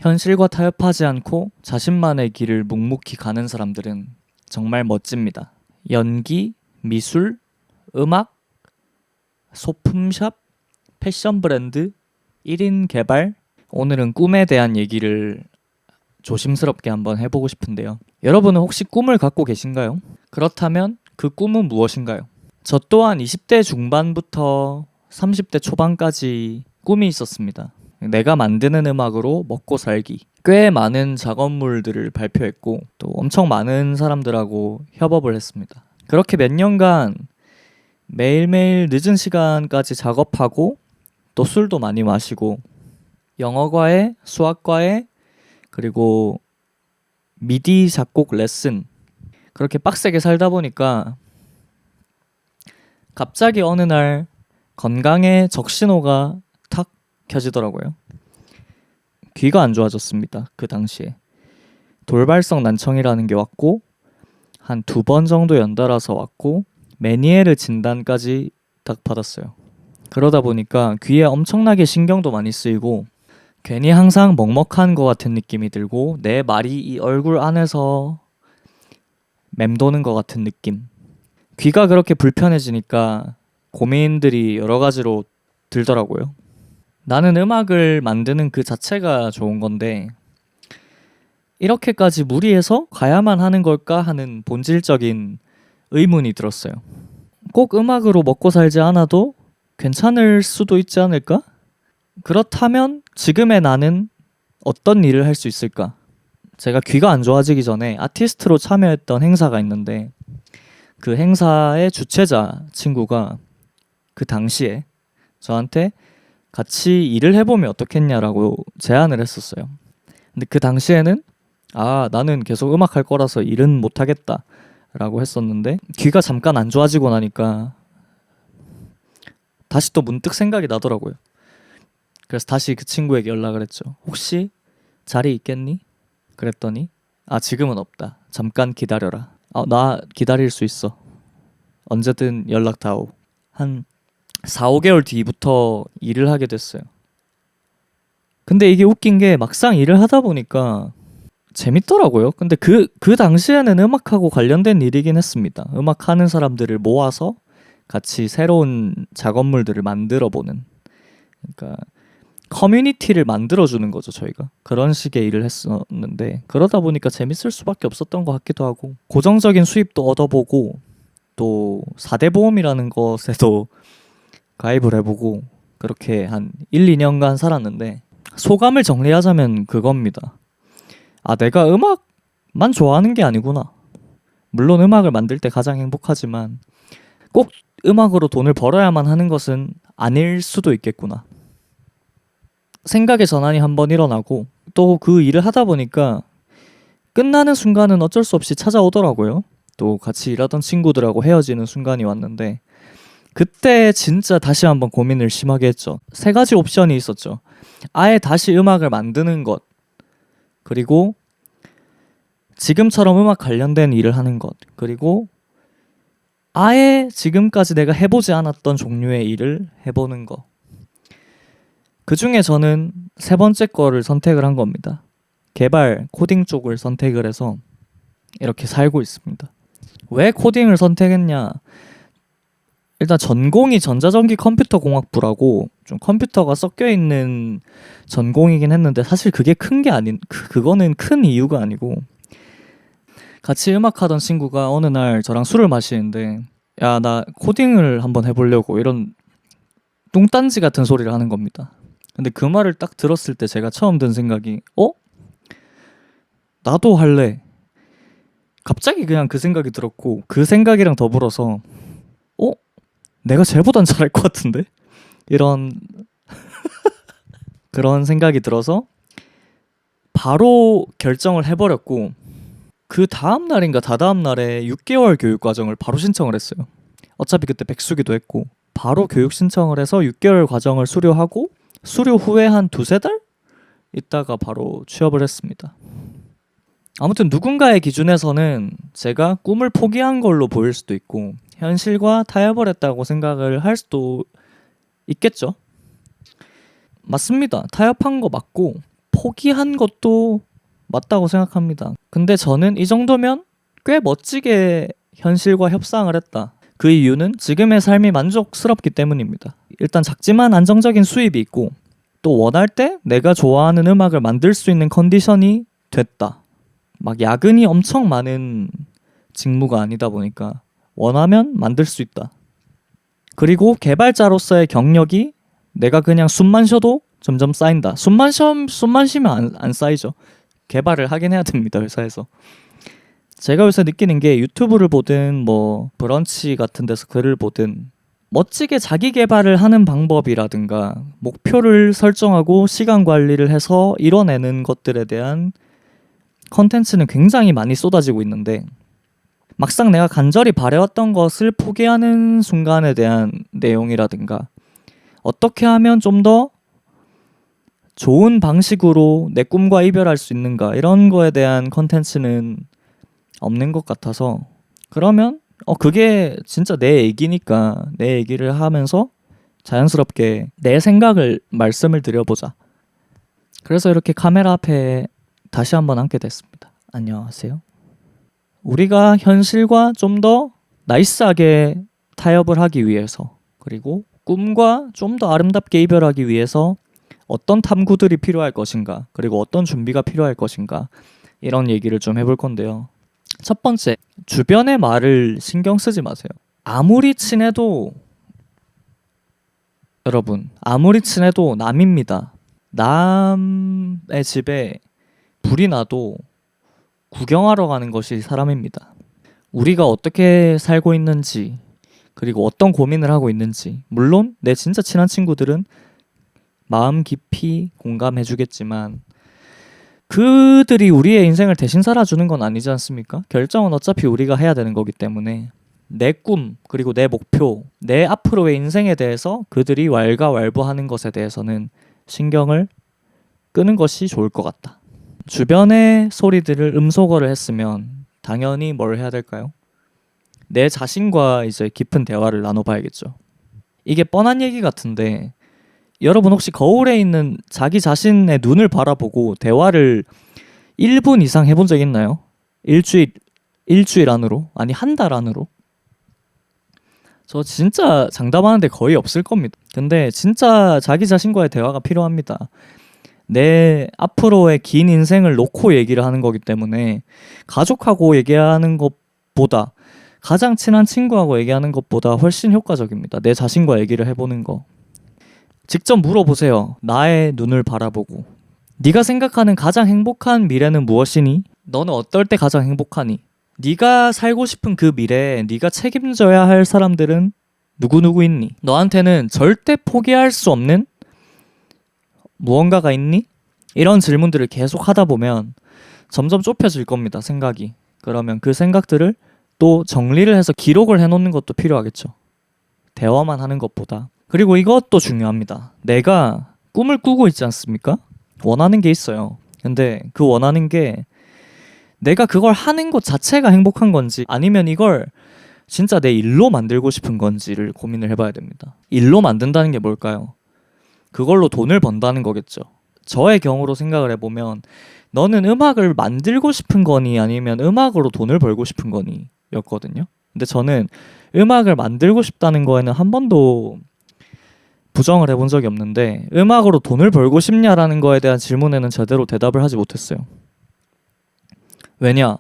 현실과 타협하지 않고 자신만의 길을 묵묵히 가는 사람들은 정말 멋집니다. 연기, 미술, 음악, 소품샵, 패션 브랜드, 1인 개발. 오늘은 꿈에 대한 얘기를 조심스럽게 한번 해보고 싶은데요. 여러분은 혹시 꿈을 갖고 계신가요? 그렇다면 그 꿈은 무엇인가요? 저 또한 20대 중반부터 30대 초반까지 꿈이 있었습니다. 내가 만드는 음악으로 먹고 살기. 꽤 많은 작업물들을 발표했고 또 엄청 많은 사람들하고 협업을 했습니다. 그렇게 몇 년간 매일매일 늦은 시간까지 작업하고 또 술도 많이 마시고 영어과에 수학과에 그리고 미디 작곡 레슨 그렇게 빡세게 살다 보니까 갑자기 어느 날 건강에 적신호가 탁 켜지더라고요. 귀가 안 좋아졌습니다. 그 당시에 돌발성 난청이라는 게 왔고 한 2번 정도 연달아서 왔고 메니에르 진단까지 딱 받았어요. 그러다 보니까 귀에 엄청나게 신경도 많이 쓰이고 괜히 항상 먹먹한 것 같은 느낌이 들고 내 말이 이 얼굴 안에서 맴도는 것 같은 느낌. 귀가 그렇게 불편해지니까 고민들이 여러 가지로 들더라고요. 나는 음악을 만드는 그 자체가 좋은 건데 이렇게까지 무리해서 가야만 하는 걸까 하는 본질적인 의문이 들었어요. 꼭 음악으로 먹고 살지 않아도 괜찮을 수도 있지 않을까? 그렇다면 지금의 나는 어떤 일을 할 수 있을까? 제가 귀가 안 좋아지기 전에 아티스트로 참여했던 행사가 있는데 그 행사의 주최자 친구가 그 당시에 저한테 같이 일을 해보면 어떻겠냐라고 제안을 했었어요. 근데 그 당시에는 나는 계속 음악 할 거라서 일은 못하겠다 라고 했었는데 귀가 잠깐 안 좋아지고 나니까 다시 또 문득 생각이 나더라고요. 그래서 다시 그 친구에게 연락을 했죠. 혹시 자리 있겠니? 그랬더니 지금은 없다. 잠깐 기다려라. 나 기다릴 수 있어. 언제든 연락 다오. 한 4, 5개월 뒤부터 일을 하게 됐어요. 근데 이게 웃긴 게 막상 일을 하다 보니까 재밌더라고요. 근데 그 당시에는 음악하고 관련된 일이긴 했습니다. 음악하는 사람들을 모아서 같이 새로운 작업물들을 만들어보는. 그러니까 커뮤니티를 만들어주는 거죠, 저희가. 그런 식의 일을 했었는데 그러다 보니까 재밌을 수밖에 없었던 것 같기도 하고 고정적인 수입도 얻어보고 또 4대 보험이라는 것에도 가입을 해보고 그렇게 한 1, 2년간 살았는데 소감을 정리하자면 그겁니다. 내가 음악만 좋아하는 게 아니구나. 물론 음악을 만들 때 가장 행복하지만 꼭 음악으로 돈을 벌어야만 하는 것은 아닐 수도 있겠구나. 생각의 전환이 한번 일어나고 또 그 일을 하다 보니까 끝나는 순간은 어쩔 수 없이 찾아오더라고요. 또 같이 일하던 친구들하고 헤어지는 순간이 왔는데 그때 진짜 다시 한번 고민을 심하게 했죠. 3가지 옵션이 있었죠. 아예 다시 음악을 만드는 것, 그리고 지금처럼 음악 관련된 일을 하는 것, 그리고 아예 지금까지 내가 해보지 않았던 종류의 일을 해보는 것. 그 중에 저는 3번째 거를 선택을 한 겁니다. 개발, 코딩 쪽을 선택을 해서 이렇게 살고 있습니다. 왜 코딩을 선택했냐? 일단 전공이 전자전기 컴퓨터공학부라고 좀 컴퓨터가 섞여 있는 전공이긴 했는데 사실 그게 큰 게 그거는 큰 이유가 아니고 같이 음악하던 친구가 어느 날 저랑 술을 마시는데 야, 나 코딩을 한번 해보려고 이런 뚱딴지 같은 소리를 하는 겁니다. 근데 그 말을 딱 들었을 때 제가 처음 든 생각이 나도 할래. 갑자기 그냥 그 생각이 들었고 그 생각이랑 더불어서 내가 쟤보단 잘할 것 같은데? 이런 그런 생각이 들어서 바로 결정을 해버렸고 그 다음 날인가 다다음 날에 6개월 교육과정을 바로 신청을 했어요. 어차피 그때 백수기도 했고 바로 교육 신청을 해서 6개월 과정을 수료하고 수료 후에 한 2-3달? 있다가 바로 취업을 했습니다. 아무튼 누군가의 기준에서는 제가 꿈을 포기한 걸로 보일 수도 있고 현실과 타협을 했다고 생각을 할 수도 있겠죠. 맞습니다. 타협한 거 맞고 포기한 것도 맞다고 생각합니다. 근데 저는 이 정도면 꽤 멋지게 현실과 협상을 했다. 그 이유는 지금의 삶이 만족스럽기 때문입니다. 일단 작지만 안정적인 수입이 있고 또 원할 때 내가 좋아하는 음악을 만들 수 있는 컨디션이 됐다. 막 야근이 엄청 많은 직무가 아니다 보니까 원하면 만들 수 있다. 그리고 개발자로서의 경력이 내가 그냥 숨만 쉬어도 점점 쌓인다. 숨만 쉬면 안 쌓이죠. 개발을 하긴 해야 됩니다, 회사에서. 제가 요새 느끼는 게 유튜브를 보든 뭐 브런치 같은 데서 글을 보든 멋지게 자기 개발을 하는 방법이라든가 목표를 설정하고 시간 관리를 해서 이뤄내는 것들에 대한 컨텐츠는 굉장히 많이 쏟아지고 있는데 막상 내가 간절히 바래왔던 것을 포기하는 순간에 대한 내용이라든가 어떻게 하면 좀 더 좋은 방식으로 내 꿈과 이별할 수 있는가 이런 거에 대한 컨텐츠는 없는 것 같아서 그러면 그게 진짜 내 얘기니까 내 얘기를 하면서 자연스럽게 내 생각을 말씀을 드려보자. 그래서 이렇게 카메라 앞에 다시 한번 앉게 됐습니다. 안녕하세요. 우리가 현실과 좀 더 나이스하게 타협을 하기 위해서 그리고 꿈과 좀 더 아름답게 이별하기 위해서 어떤 탐구들이 필요할 것인가 그리고 어떤 준비가 필요할 것인가 이런 얘기를 좀 해볼 건데요. 첫 번째, 주변의 말을 신경 쓰지 마세요. 아무리 친해도 여러분 아무리 친해도 남입니다. 남의 집에 불이 나도 구경하러 가는 것이 사람입니다. 우리가 어떻게 살고 있는지 그리고 어떤 고민을 하고 있는지 물론 내 진짜 친한 친구들은 마음 깊이 공감해주겠지만 그들이 우리의 인생을 대신 살아주는 건 아니지 않습니까? 결정은 어차피 우리가 해야 되는 거기 때문에 내 꿈 그리고 내 목표 내 앞으로의 인생에 대해서 그들이 왈가왈부하는 것에 대해서는 신경을 끄는 것이 좋을 것 같다. 주변의 소리들을 음소거를 했으면 당연히 뭘 해야 될까요? 내 자신과 이제 깊은 대화를 나눠봐야겠죠. 이게 뻔한 얘기 같은데 여러분 혹시 거울에 있는 자기 자신의 눈을 바라보고 대화를 1분 이상 해본 적 있나요? 일주일 안으로? 아니 한 달 안으로? 저 진짜 장담하는데 거의 없을 겁니다. 근데 진짜 자기 자신과의 대화가 필요합니다. 내 앞으로의 긴 인생을 놓고 얘기를 하는 거기 때문에 가족하고 얘기하는 것보다 가장 친한 친구하고 얘기하는 것보다 훨씬 효과적입니다. 내 자신과 얘기를 해보는 거. 직접 물어보세요. 나의 눈을 바라보고 네가 생각하는 가장 행복한 미래는 무엇이니? 너는 어떨 때 가장 행복하니? 네가 살고 싶은 그 미래에 네가 책임져야 할 사람들은 누구누구 있니? 너한테는 절대 포기할 수 없는 무언가가 있니? 이런 질문들을 계속 하다 보면 점점 좁혀질 겁니다. 생각이. 그러면 그 생각들을 또 정리를 해서 기록을 해놓는 것도 필요하겠죠. 대화만 하는 것보다. 그리고 이것도 중요합니다. 내가 꿈을 꾸고 있지 않습니까? 원하는 게 있어요. 근데 그 원하는 게 내가 그걸 하는 것 자체가 행복한 건지 아니면 이걸 진짜 내 일로 만들고 싶은 건지를 고민을 해봐야 됩니다. 일로 만든다는 게 뭘까요? 그걸로 돈을 번다는 거겠죠. 저의 경우로 생각을 해보면 너는 음악을 만들고 싶은 거니 아니면 음악으로 돈을 벌고 싶은 거니 였거든요. 근데 저는 음악을 만들고 싶다는 거에는 한 번도 부정을 해본 적이 없는데 음악으로 돈을 벌고 싶냐라는 거에 대한 질문에는 제대로 대답을 하지 못했어요. 왜냐?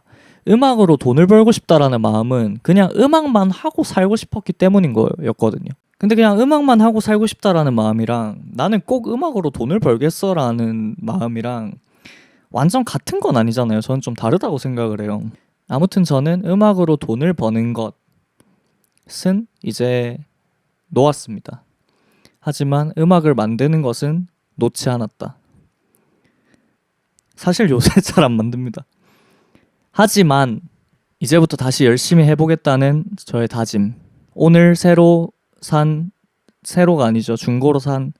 음악으로 돈을 벌고 싶다라는 마음은 그냥 음악만 하고 살고 싶었기 때문인 거였거든요. 근데 그냥 음악만 하고 살고 싶다라는 마음이랑 나는 꼭 음악으로 돈을 벌겠어라는 마음이랑 완전 같은 건 아니잖아요. 저는 좀 다르다고 생각을 해요. 아무튼 저는 음악으로 돈을 버는 것은 이제 놓았습니다. 하지만 음악을 만드는 것은 놓지 않았다. 사실 요새 잘 안 만듭니다. 하지만 이제부터 다시 열심히 해보겠다는 저의 다짐. 오늘 새로가 아니죠. 중고로 산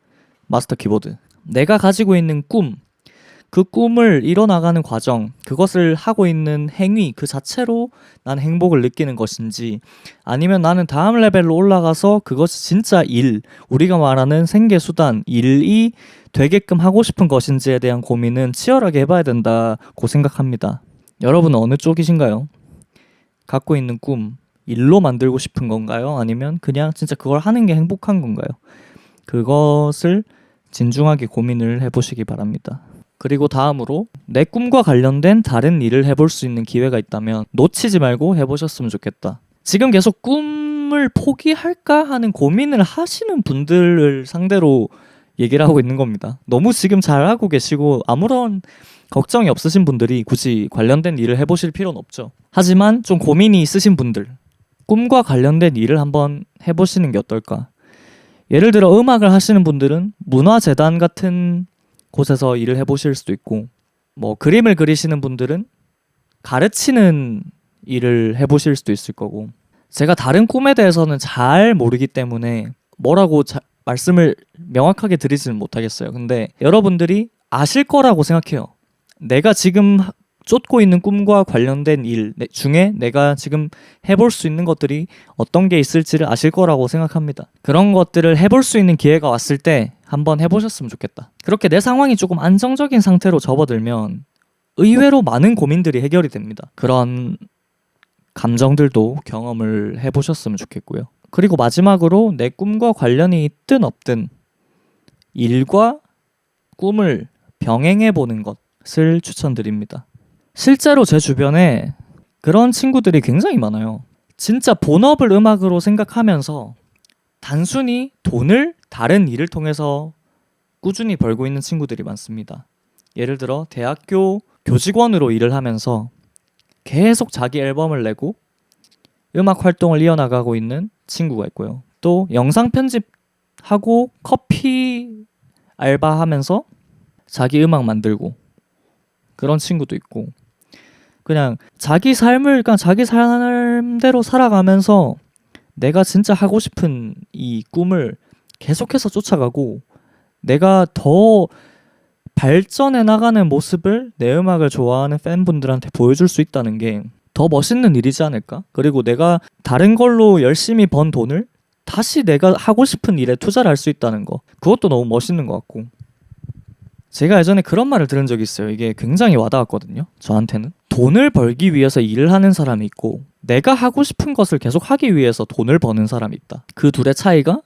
마스터 키보드. 내가 가지고 있는 꿈, 그 꿈을 이뤄나가는 과정, 그것을 하고 있는 행위 그 자체로 난 행복을 느끼는 것인지, 아니면 나는 다음 레벨로 올라가서 그것이 진짜 일, 우리가 말하는 생계수단, 일이 되게끔 하고 싶은 것인지에 대한 고민은 치열하게 해봐야 된다고 생각합니다. 여러분은 어느 쪽이신가요? 갖고 있는 꿈, 일로 만들고 싶은 건가요? 아니면 그냥 진짜 그걸 하는 게 행복한 건가요? 그것을 진중하게 고민을 해보시기 바랍니다. 그리고 다음으로 내 꿈과 관련된 다른 일을 해볼 수 있는 기회가 있다면 놓치지 말고 해보셨으면 좋겠다. 지금 계속 꿈을 포기할까 하는 고민을 하시는 분들을 상대로 얘기를 하고 있는 겁니다. 너무 지금 잘하고 계시고 아무런 걱정이 없으신 분들이 굳이 관련된 일을 해보실 필요는 없죠. 하지만 좀 고민이 있으신 분들, 꿈과 관련된 일을 한번 해보시는 게 어떨까? 예를 들어 음악을 하시는 분들은 문화재단 같은 곳에서 일을 해보실 수도 있고, 뭐 그림을 그리시는 분들은 가르치는 일을 해보실 수도 있을 거고, 제가 다른 꿈에 대해서는 잘 모르기 때문에 뭐라고 말씀을 명확하게 드리지는 못하겠어요. 근데 여러분들이 아실 거라고 생각해요. 내가 지금 쫓고 있는 꿈과 관련된 일 중에 내가 지금 해볼 수 있는 것들이 어떤 게 있을지를 아실 거라고 생각합니다. 그런 것들을 해볼 수 있는 기회가 왔을 때 한번 해보셨으면 좋겠다. 그렇게 내 상황이 조금 안정적인 상태로 접어들면 의외로 많은 고민들이 해결이 됩니다. 그런 감정들도 경험을 해보셨으면 좋겠고요. 그리고 마지막으로 내 꿈과 관련이 있든 없든 일과 꿈을 병행해보는 것을 추천드립니다. 실제로 제 주변에 그런 친구들이 굉장히 많아요. 진짜 본업을 음악으로 생각하면서 단순히 돈을 다른 일을 통해서 꾸준히 벌고 있는 친구들이 많습니다. 예를 들어 대학교 교직원으로 일을 하면서 계속 자기 앨범을 내고 음악 활동을 이어나가고 있는 친구가 있고요. 또 영상 편집하고 커피 알바하면서 자기 음악 만들고 그런 친구도 있고, 그냥 자기 삶대로 살아가면서 내가 진짜 하고 싶은 이 꿈을 계속해서 쫓아가고 내가 더 발전해 나가는 모습을 내 음악을 좋아하는 팬분들한테 보여줄 수 있다는 게 더 멋있는 일이지 않을까? 그리고 내가 다른 걸로 열심히 번 돈을 다시 내가 하고 싶은 일에 투자를 할 수 있다는 거, 그것도 너무 멋있는 것 같고, 제가 예전에 그런 말을 들은 적이 있어요. 이게 굉장히 와닿았거든요. 저한테는 돈을 벌기 위해서 일을 하는 사람이 있고 내가 하고 싶은 것을 계속 하기 위해서 돈을 버는 사람이 있다. 그 둘의 차이가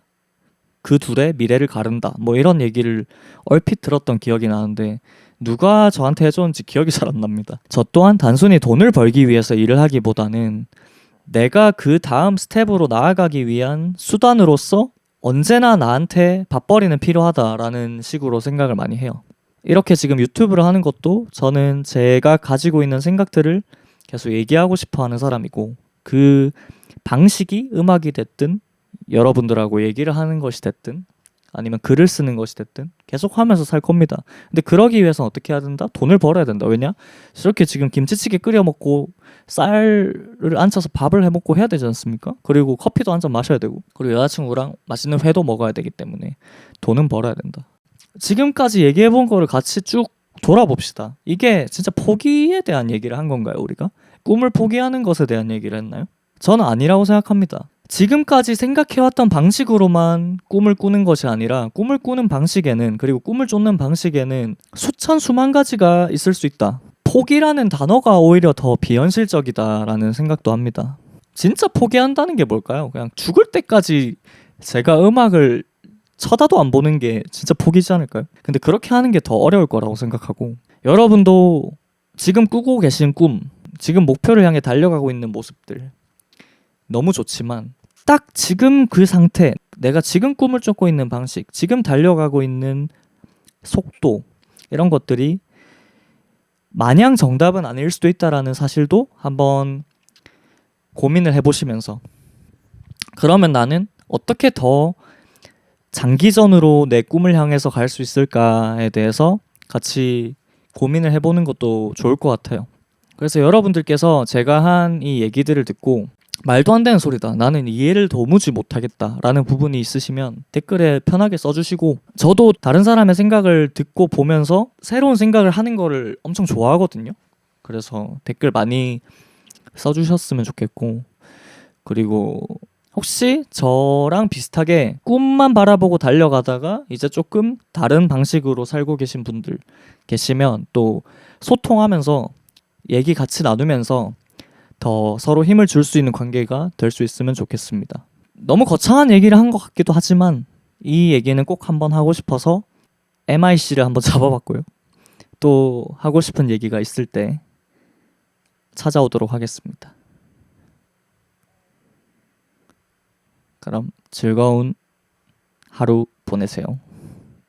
그 둘의 미래를 가른다, 뭐 이런 얘기를 얼핏 들었던 기억이 나는데 누가 저한테 해줬는지 기억이 잘 안 납니다. 저 또한 단순히 돈을 벌기 위해서 일을 하기보다는 내가 그 다음 스텝으로 나아가기 위한 수단으로서 언제나 나한테 밥벌이는 필요하다라는 식으로 생각을 많이 해요. 이렇게 지금 유튜브를 하는 것도 저는 제가 가지고 있는 생각들을 계속 얘기하고 싶어 하는 사람이고, 그 방식이 음악이 됐든 여러분들하고 얘기를 하는 것이 됐든 아니면 글을 쓰는 것이 됐든 계속 하면서 살 겁니다. 근데 그러기 위해서는 어떻게 해야 된다? 돈을 벌어야 된다. 왜냐? 저렇게 지금 김치찌개 끓여 먹고 쌀을 앉혀서 밥을 해 먹고 해야 되지 않습니까? 그리고 커피도 한 잔 마셔야 되고, 그리고 여자친구랑 맛있는 회도 먹어야 되기 때문에 돈은 벌어야 된다. 지금까지 얘기해 본 거를 같이 쭉 돌아봅시다. 이게 진짜 포기에 대한 얘기를 한 건가요, 우리가? 꿈을 포기하는 것에 대한 얘기를 했나요? 저는 아니라고 생각합니다. 지금까지 생각해왔던 방식으로만 꿈을 꾸는 것이 아니라 꿈을 꾸는 방식에는, 그리고 꿈을 쫓는 방식에는 수천 수만 가지가 있을 수 있다. 포기라는 단어가 오히려 더 비현실적이다라는 생각도 합니다. 진짜 포기한다는 게 뭘까요? 그냥 죽을 때까지 제가 음악을 쳐다도 안 보는 게 진짜 포기지 않을까요? 근데 그렇게 하는 게 더 어려울 거라고 생각하고, 여러분도 지금 꾸고 계신 꿈, 지금 목표를 향해 달려가고 있는 모습들 너무 좋지만 딱 지금 그 상태, 내가 지금 꿈을 쫓고 있는 방식, 지금 달려가고 있는 속도, 이런 것들이 마냥 정답은 아닐 수도 있다라는 사실도 한번 고민을 해보시면서, 그러면 나는 어떻게 더 장기전으로 내 꿈을 향해서 갈 수 있을까에 대해서 같이 고민을 해보는 것도 좋을 것 같아요. 그래서 여러분들께서 제가 한 이 얘기들을 듣고 말도 안 되는 소리다. 나는 이해를 도무지 못하겠다. 라는 부분이 있으시면 댓글에 편하게 써주시고, 저도 다른 사람의 생각을 듣고 보면서 새로운 생각을 하는 거를 엄청 좋아하거든요. 그래서 댓글 많이 써주셨으면 좋겠고, 그리고 혹시 저랑 비슷하게 꿈만 바라보고 달려가다가 이제 조금 다른 방식으로 살고 계신 분들 계시면 또 소통하면서 얘기 같이 나누면서 더 서로 힘을 줄 수 있는 관계가 될 수 있으면 좋겠습니다. 너무 거창한 얘기를 한 것 같기도 하지만 이 얘기는 꼭 한번 하고 싶어서 MIC를 한번 잡아봤고요. 또 하고 싶은 얘기가 있을 때 찾아오도록 하겠습니다. 그럼 즐거운 하루 보내세요.